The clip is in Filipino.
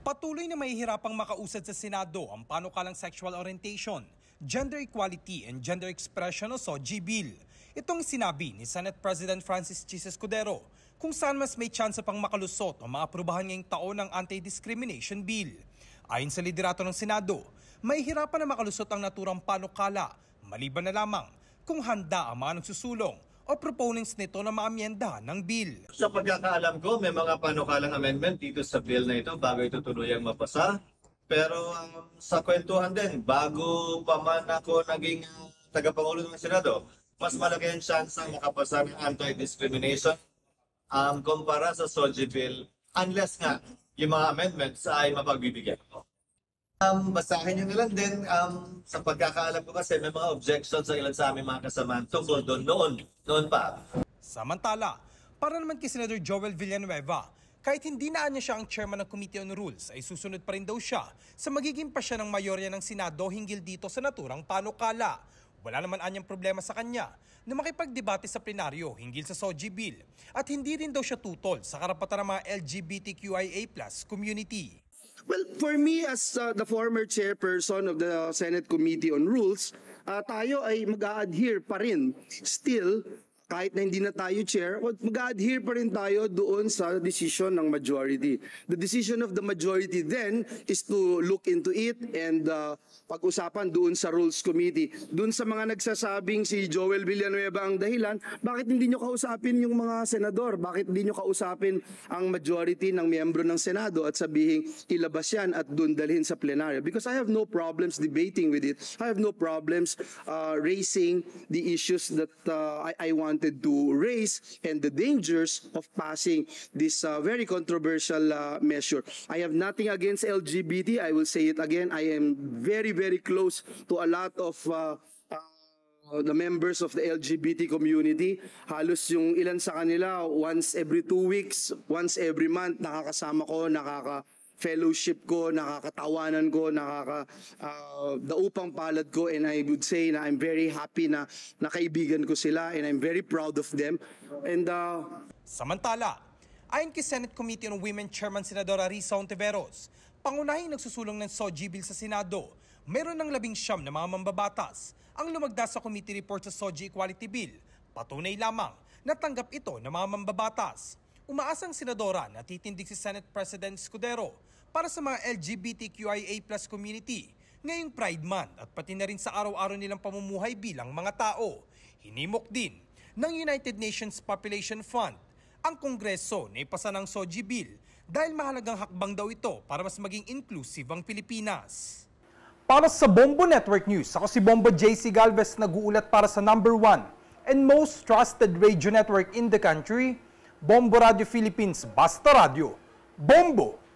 Patuloy na mahihirapang makausad sa Senado ang panukalang sexual orientation, gender equality and gender expression o SOGI bill. Itong sinabi ni Senate President Francis Chis Escudero kung saan mas may tsansa pang makalusot o maaprubahan ngayong taon ng anti-discrimination bill. Ayon sa liderato ng Senado, mahihirapan na makalusot ang naturang panukala, maliban na lamang kung handa ang mga nagsusulong o proponents nito na maamyenda ng bill. Sa pagkakaalam ko, may mga panukalang amendment dito sa bill na ito bago ito tuluyang mapasa. Pero sa kwentuhan din, bago pa man ako naging tagapangulo ng Senado, mas malaki ang chance ang makapasa ng anti-discrimination kumpara sa SOGI bill unless nga yung mga amendments ay mapagbibigyan ko. Basahin nyo na lang din, sa pagkakaalam ko kasi may mga objections sa ilan sa aming mga kasamahan tungkol doon noon pa. Samantala, para naman kay Senator Joel Villanueva, kahit hindi na niya siya ang chairman ng Committee on Rules, ay susunod pa rin daw siya sa magiging pasya ng mayorya ng Senado hinggil dito sa naturang panukala. Wala naman anyang problema sa kanya na makipagdebate sa plenaryo hinggil sa SOGI bill at hindi rin daw siya tutol sa karapatan ng mga LGBTQIA+ community. Well, for me as the former chairperson of the Senate Committee on Rules, tayo ay mag-a-adhere pa rin still. Kahit na hindi na tayo chair, mag-a-adhere pa rin tayo doon sa decision ng majority. The decision of the majority then is to look into it and pag-usapan doon sa Rules Committee. Doon sa mga nagsasabing si Joel Villanueva ang dahilan, bakit hindi nyo kausapin yung mga senador? Bakit hindi nyo kausapin ang majority ng miyembro ng Senado at sabihin ilabas yan at doon dalhin sa plenaryo? Because I have no problems debating with it. I have no problems raising the issues that I wanted to raise and the dangers of passing this very controversial measure. I have nothing against LGBT. I will say it again. I am very, very close to a lot of the members of the LGBT community. Halos yung ilan sa kanila, once every 2 weeks, once every month, nakakasama ko, fellowship ko, nakakatawanan ko, daupang palad ko, and I would say na I'm very happy na nakaibigan ko sila and I'm very proud of them. And Samantala, ayon kay Senate Committee on Women Chairman Senadora Risa Ontiveros, pangunahing nagsusulong ng SOGI bill sa Senado, meron ng 19 na mga mambabatas ang lumagda sa committee report sa SOGI Equality Bill. Patunay lamang natanggap ito ng mga mambabatas. Umaasang senadora na titindig si Senate President Escudero para sa mga LGBTQIA+ community ngayong Pride Month at pati na rin sa araw-araw nilang pamumuhay bilang mga tao. Hinimok din ng United Nations Population Fund ang Kongreso na ipasa ng SOGI bill dahil mahalagang hakbang daw ito para mas maging inclusive ang Pilipinas. Para sa Bombo Network News, ako si Bombo JC Galvez, nag-uulat para sa #1 and most trusted radio network in the country, Bombo Radio Philippines, Basta Radio. Bombo!